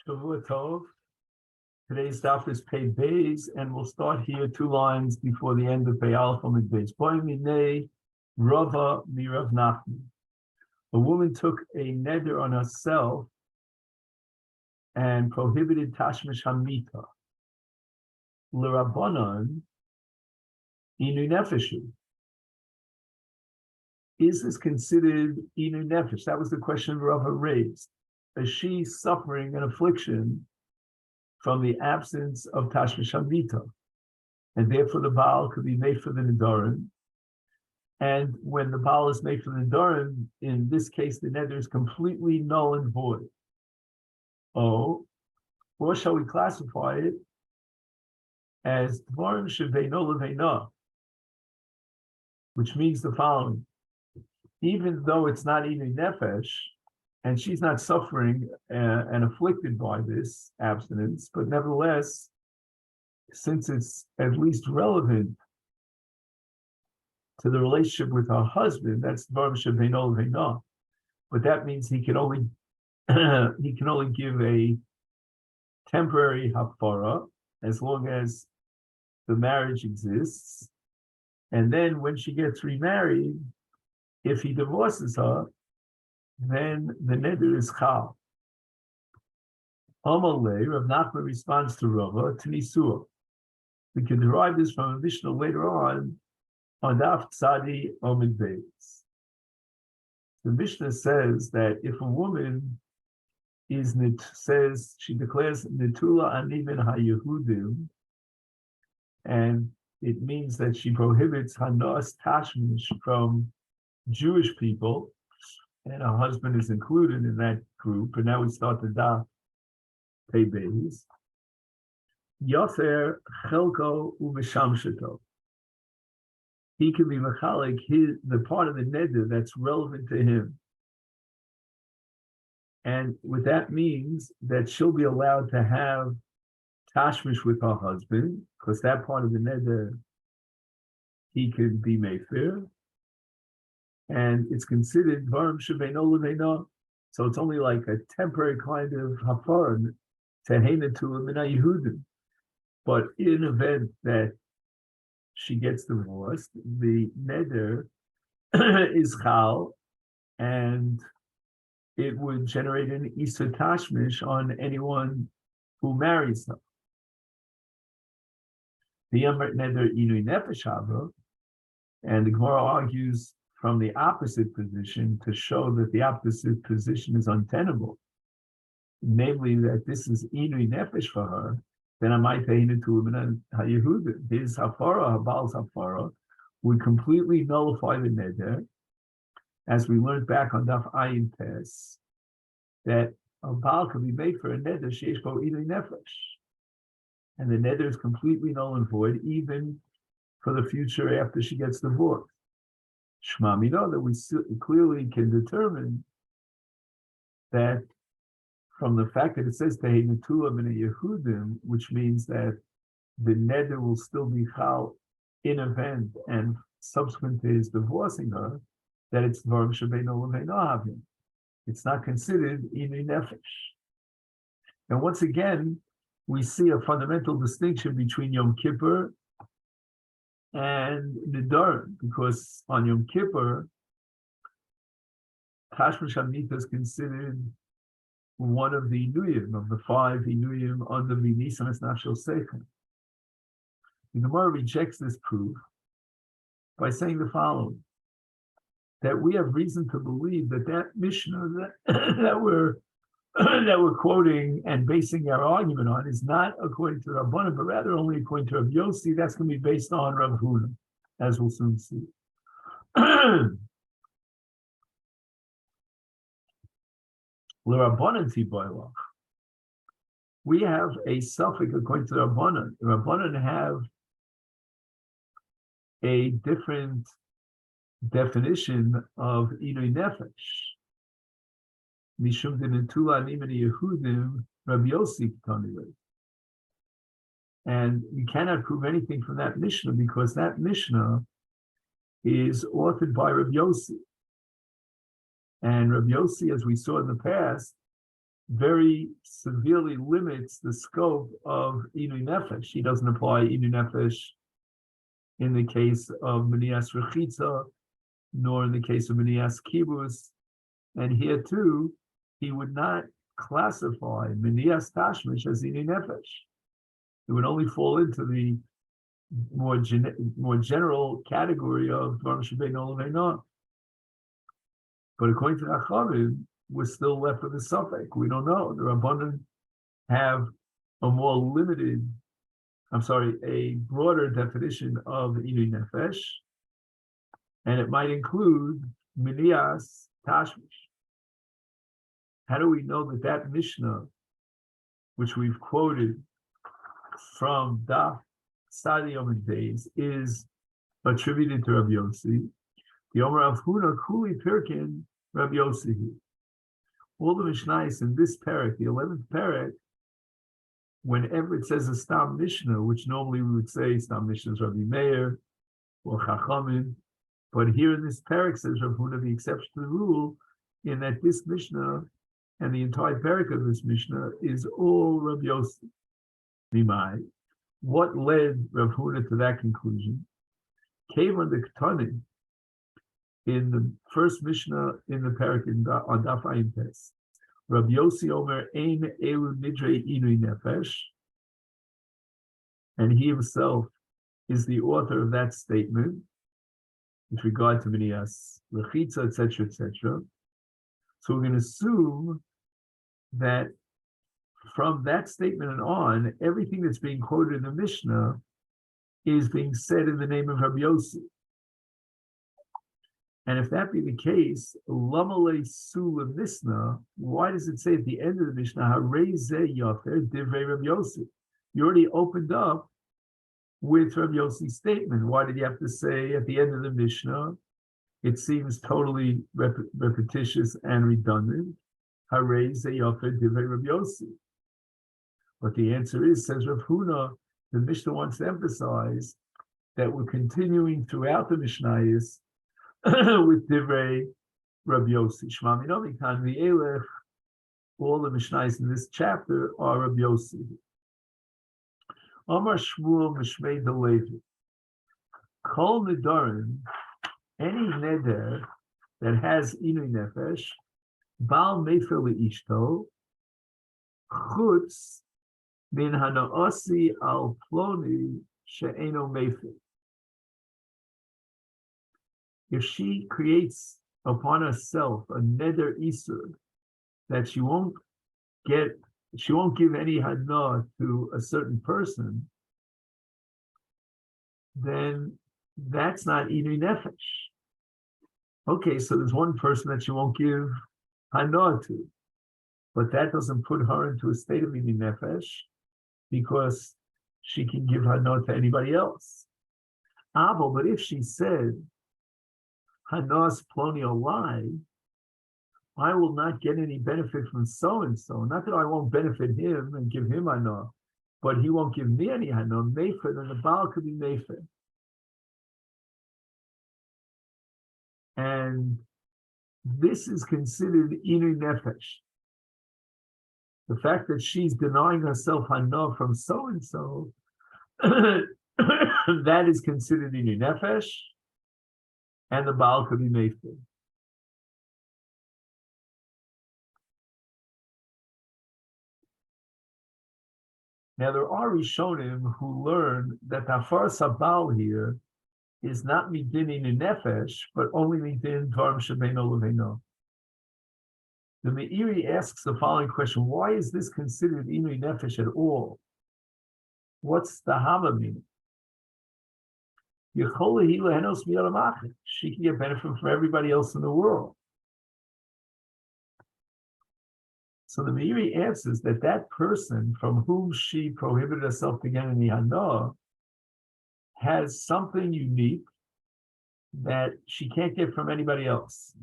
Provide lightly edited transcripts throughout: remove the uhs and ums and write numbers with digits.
Shavua Tov. Today's daf is Pei Beis, and we'll start here 2 lines before the end of Pei Aleph Amud Beis. Boi minei Rava mirav Nachman. A woman took a neder on herself and prohibited tashmish hamita. L'Rabbanan inu nefeshu. Is this considered inu nefesh? That was the question Rava raised. Is she suffering an affliction from the absence of tashmish hamita, and therefore the Baal could be made for the Nedarim? And when the Baal is made for the Nedarim, in this case, the neder is completely null and void. Oh, or shall we classify it as Dvarim shebeino leveina, which means the following: even though it's not inu nefesh, and she's not suffering and afflicted by this abstinence, but nevertheless, since it's at least relevant to the relationship with her husband, that's Dvarim shebeino leveina. But that means he can only give a temporary hafara as long as the marriage exists, and then when she gets remarried, if he divorces her, then the neder is chal. Amalei, Rav Nachman responds to Rava to Nisua. We can derive this from a Mishnah later on Daf Tzadi Amud Beis. The Mishnah says that if a woman says she declares Netula Animin HaYehudim, and it means that she prohibits Hanas Tashmish from Jewish people, and her husband is included in that group. And now we start the Daf Pei Beis. Yofer Chelko Umeshamsheto. He can be mechalik the part of the neder that's relevant to him. And what that means that she'll be allowed to have tashmish with her husband, because that part of the neder he can be mefer, and it's considered dvarim shebeino leveina, so it's only like a temporary kind of hafar tehena to mina Yehudim. But in event that she gets divorced, the neder is chal, and it would generate an isur tashmish on anyone who marries her. The Yamrit neder inui nefesh hava, and the Gemara argues from the opposite position to show that the opposite position is untenable, namely that this is inui nefesh for her. Then I might pay to him HaYehudim. His hafara, Habal's hafara, would completely nullify the neder, as we learned back on Daf Ayin Tes, that a Baal can be made for a neder sheish bo inui nefesh, and the neder is completely null and void, even for the future after she gets divorced. Shema Mino, that we clearly can determine that from the fact that it says Tehei Netula Mina Yehudim, which means that the neder will still be chal in event and subsequent to his divorcing her, that it's Dvarim Shebeino Leveina Havim. It's not considered inui nefesh. And once again, we see a fundamental distinction between Yom Kippur and Nedarim, because on Yom Kippur, Tashmish Hamita is considered one of the inuyim, of the 5 inuyim under the Nisan es Nafshel Seichen. The Gemara rejects this proof by saying the following: that we have reason to believe that Mishnah that we're quoting and basing our argument on is not according to Rabbanan, but rather only according to Rav Yossi. That's going to be based on Rav Huna, as we'll soon see. We have a suffix according to Rabbanan. Rabbanan have a different definition of inui nefesh. Mishum denetula nimeni Yehudim Rabbi Yossi Tanilei. And we cannot prove anything from that Mishnah, because that Mishnah is authored by Rabbi Yossi. And Rabbi Yossi, as we saw in the past, very severely limits the scope of Inui Nefesh. He doesn't apply Inui Nefesh in the case of Menias Rechitza, nor in the case of Menias Kibus. And here too, he would not classify Menias Tashmish as Inui Nefesh. It would only fall into the more general category of Dvarim Shebeino Leveino. But according to Chachamim, we're still left with a suffix. We don't know. The Rabbanan have a more limited, a broader definition of Inui Nefesh, and it might include Minias Tashmish. How do we know that that Mishnah, which we've quoted from Daf Sadi Yom days, is attributed to Rabbi Yossi? The Omer of Huna Kuli Pirkin Rabbi Yossi. All the Mishnayos in this parak, the 11th parak, whenever it says a Stam Mishnah, which normally we would say Stam Mishnah is Rabbi Meir or Chachamim, but here in this parak says Rav Huna, the exception to the rule, in that this Mishnah and the entire parak of this Mishnah is all Rabbi Yossi. Mimai. What led Rav Huna to that conclusion? Came on the Ketanim, in the first Mishnah in the parak on Daf Ayin Tes. Rabbi Yossi Omer Ein Elu Nidrei Inui Nefesh, and he himself is the author of that statement with regard to Minias Lechitza, etc., etc. So we're going to assume that from that statement and on, everything that's being quoted in the Mishnah is being said in the name of Rabbi Yossi. And if that be the case, Lamale Sula Mishnah, why does it say at the end of the Mishnah, Harei Zeh Yafer Divrei Rabbi Yossi? You already opened up with Rabbi Yossi's statement. Why did you have to say at the end of the Mishnah? It seems totally repetitious and redundant. Harei Zeh Yafer Divrei Rabbi Yossi. But the answer is, says Rav Huna, the Mishnah wants to emphasize that we're continuing throughout the Mishnayos with Divrei Rabbi Yossi. Shema Minomi Kan V'elech, all the Mishnayos in this chapter are Rabbi Yossi. Amar Shmuel Mishmei Delevi. Kol Nedarim, any neder that has Inui Nefesh, Baal Mefer Le'ishto, Chutz Min Hanaosi Al Ploni She'eno Mefer. If she creates upon herself a neder isur that she won't give any hana to a certain person, then that's not inui nefesh. Okay, so there's one person that she won't give hana to, but that doesn't put her into a state of inui nefesh because she can give hana to anybody else. But if she said, Hanas Ploni Olai, I will not get any benefit from so-and-so. Not that I won't benefit him and give him Hana, but he won't give me any Hana. Mefer, then the Baal could be Mefer. And this is considered Inui Nefesh. The fact that she's denying herself Hana from so-and-so, that is considered Inui Nefesh. And the Baal could be Mefer. Now there are Rishonim who learn that the Hafar Sabal here is not midin in nefesh, but only midin Dvarim Shebeino Leveino. The Meiri asks the following question: why is this considered inui nefesh at all? What's the Hama meaning? She can get benefit from everybody else in the world. So the Meiri answers that that person from whom she prohibited herself to get any hana has something unique that she can't get from anybody else.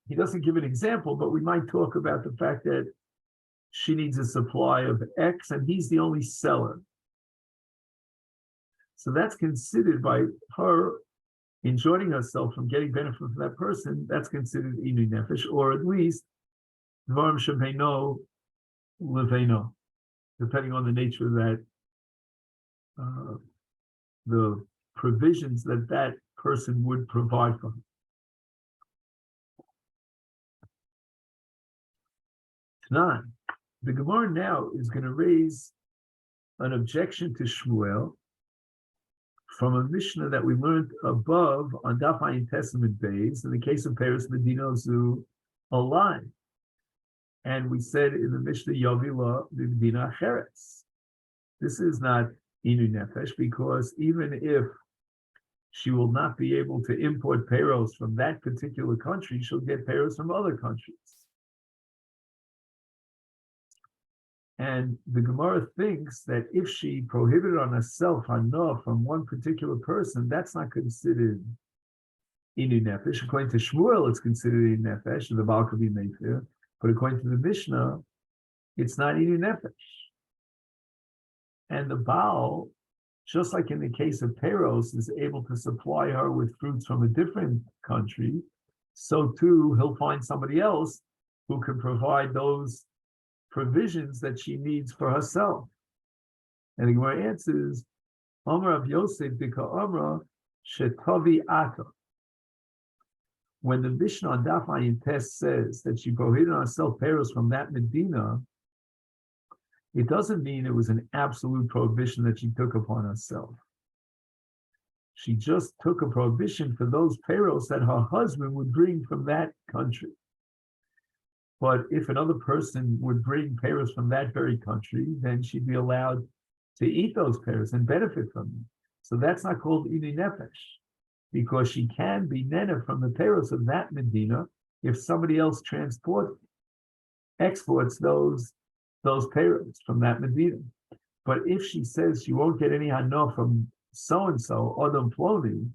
He doesn't give an example, but we might talk about the fact that she needs a supply of X and he's the only seller. So that's considered by her enjoining herself from getting benefit from that person, that's considered inui nefesh, or at least Dvarim shebeino leveino, depending on the nature of that, the provisions that that person would provide for him. Tanan, the Gemara now is going to raise an objection to Shmuel from a Mishnah that we learned above on Daf Ayin Testament Bays in the case of Paris Medina Zu alive. And we said in the Mishnah Yovila Medina Cheretz. This is not Inu Nefesh, because even if she will not be able to import payros from that particular country, she'll get payros from other countries. And the Gemara thinks that if she prohibited on herself hana from one particular person, that's not considered inu nefesh. According to Shmuel, it's considered inu nefesh, and the Baal could be made there. But according to the Mishnah, it's not inu nefesh. And the Baal, just like in the case of Peros, is able to supply her with fruits from a different country, so too he'll find somebody else who can provide those provisions that she needs for herself. And the Gemara answers, Amar of Yosef Dika Amra Shetavi Ata. When the Mishnah on Daf Ayin Tes says that she prohibited herself Peros from that Medina, it doesn't mean it was an absolute prohibition that she took upon herself. She just took a prohibition for those Peros that her husband would bring from that country. But if another person would bring payros from that very country, then she'd be allowed to eat those payros and benefit from them. So that's not called inu nefesh, because she can be nena from the payros of that Medina if somebody else exports those payros from that Medina. But if she says she won't get any hana from so-and-so, Adam Ploni,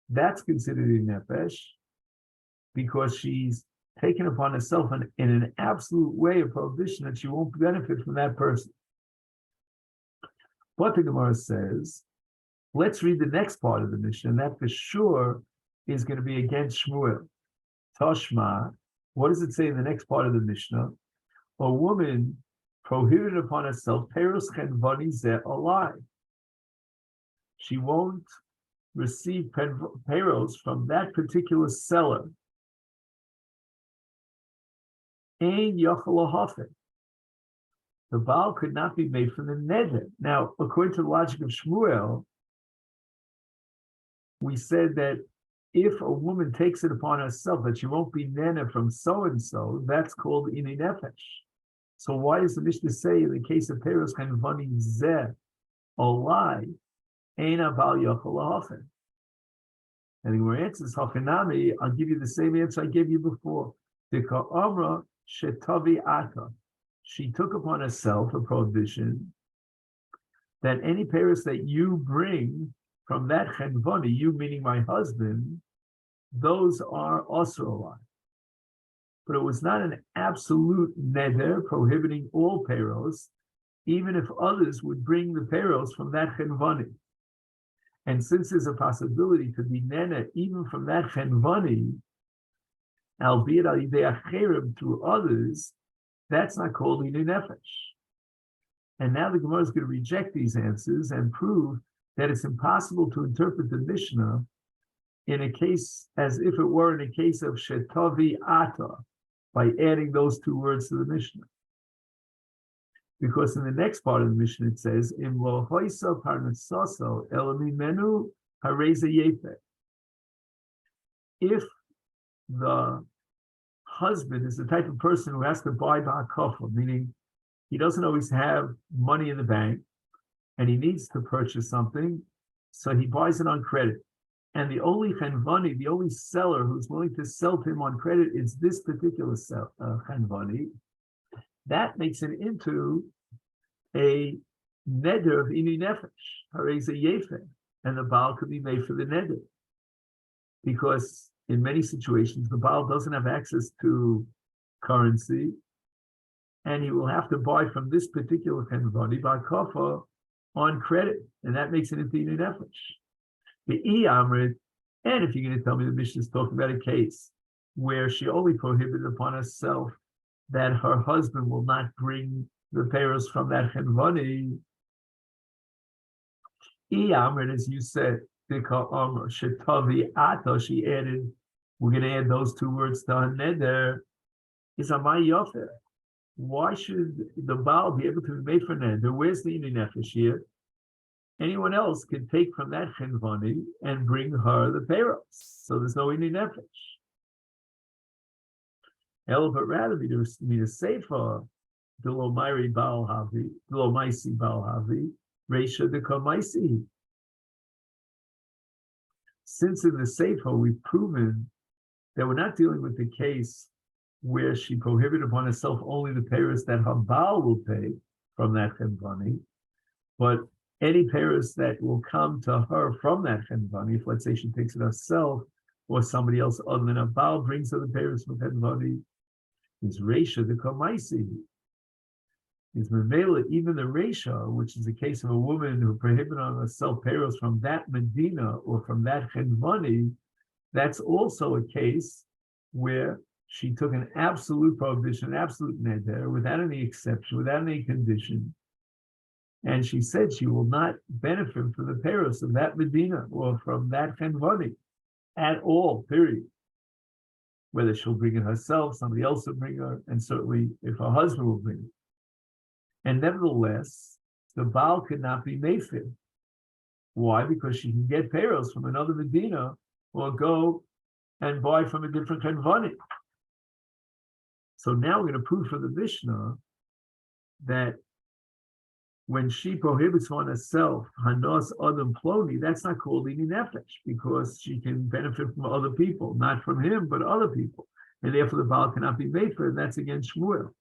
that's considered inu nefesh, because she's taken upon herself in an absolute way of prohibition that she won't benefit from that person. But the Gemara says, let's read the next part of the Mishnah, and that for sure is going to be against Shmuel. Tashma, what does it say in the next part of the Mishnah? A woman prohibited upon herself, Peros Chenvani Zeh alive. She won't receive Peros from that particular seller. Ein yochel hafen. The Baal could not be made from the Neder. Now, according to the logic of Shmuel, we said that if a woman takes it upon herself that she won't be nena from so-and-so, that's called inu nefesh. So why does the Mishnah say in the case of Peros Kanvani Zeh, a lie, Ein Baal yochel hafen? And the Gemara answers, Hafenami, I'll give you the same answer I gave you before. The Ka'amra Shetavi Ata. She took upon herself a prohibition that any payros that you bring from that chenvani, you meaning my husband, those are also alive. But it was not an absolute neder prohibiting all payros, even if others would bring the payros from that chenvani. And since there's a possibility to be nena even from that chenvani, albeit al yidei acherim through others, that's not called inu nefesh. And now the Gemara is going to reject these answers and prove that it's impossible to interpret the Mishnah in a case as if it were in a case of shetavi ata, by adding those two words to the Mishnah. Because in the next part of the Mishnah it says, Im lo hoisa parnasaso elami menu hareza yefe. If the husband is the type of person who has to buy ba'akafah, meaning he doesn't always have money in the bank and he needs to purchase something, so he buys it on credit. And the only chenvani, the only seller who's willing to sell to him on credit is this particular chenvani. That makes it into a neder of inu nefesh, hareza yefe, and the Baal could be made for the neder. Because in many situations, the Baal doesn't have access to currency, and he will have to buy from this particular chenvani by kafa on credit, and that makes it into inu nefesh. The amrit, and if you're going to tell me the Mishnah is talking about a case where she only prohibited upon herself that her husband will not bring the payros from that chenvani. And as you said, she added, we're going to add those two words to her neder, is amay yofer. Why should the Baal be able to be made for neder? Where's the inui nefesh here? Anyone else can take from that chenvani and bring her the payros. So there's no inui nefesh. But rather be to say for Delo Mairi Baal Havi, Delo Maisi Baal Havi, Reisha de Kamaisi. Since in the Sefer we've proven that we're not dealing with the case where she prohibited upon herself only the payros that her Baal will pay from that chenvani, but any payros that will come to her from that chenvani, if let's say she takes it herself or somebody else other than her Baal brings her the payros from chenvani, is Reisha the Kamaisi. Is Memela, even the Reisha, which is the case of a woman who prohibited on herself payros from that Medina or from that chenvani, that's also a case where she took an absolute prohibition, an absolute neder, without any exception, without any condition. And she said she will not benefit from the payros of that Medina or from that chenvani at all, period. Whether she'll bring it herself, somebody else will bring her, and certainly if her husband will bring it. And nevertheless, the Baal could not be Mayfair. Why? Because she can get payros from another Medina or go and buy from a different Kanvani. So now we're going to prove for the Mishnah that when she prohibits on herself, Hanos Adam Ploni, that's not called Ini Nefesh, because she can benefit from other people, not from him, but other people. And therefore the Baal cannot be made for it, and that's against Shmuel.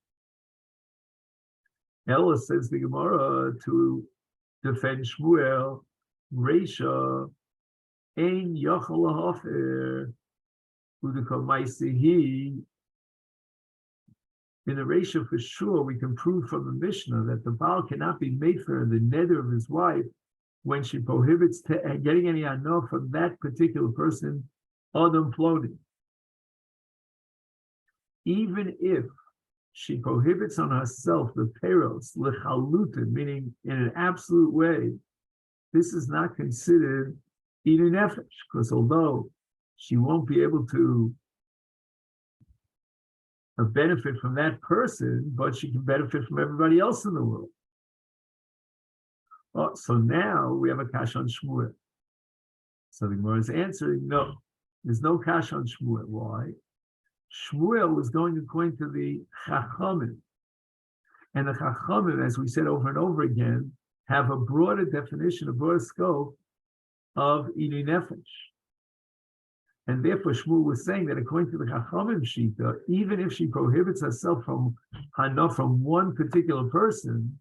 Ella says the Gemara to defend Shmuel, Reisha, Ein Yochel Lahofer, Udukamaisihi. In the Reisha, for sure, we can prove from the Mishnah that the Baal cannot be made for the neder of his wife when she prohibits getting any anah from that particular person, Adam Ploni. Even if she prohibits on herself the payros, lechalutin, meaning in an absolute way, this is not considered Inu Nefesh, because although she won't be able to benefit from that person, but she can benefit from everybody else in the world. Oh, so now we have a kash on Shmuel. So the Gemara is answering, no, there's no kash on Shmuel. Why? Shmuel was going according to the Chachamim. And the Chachamim, as we said over and over again, have a broader definition, a broader scope of Inu Nefesh. And therefore Shmuel was saying that according to the Chachamim Shita, even if she prohibits herself from Hana from one particular person,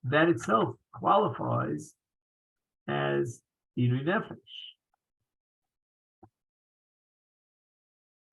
that itself qualifies as Inu Nefesh.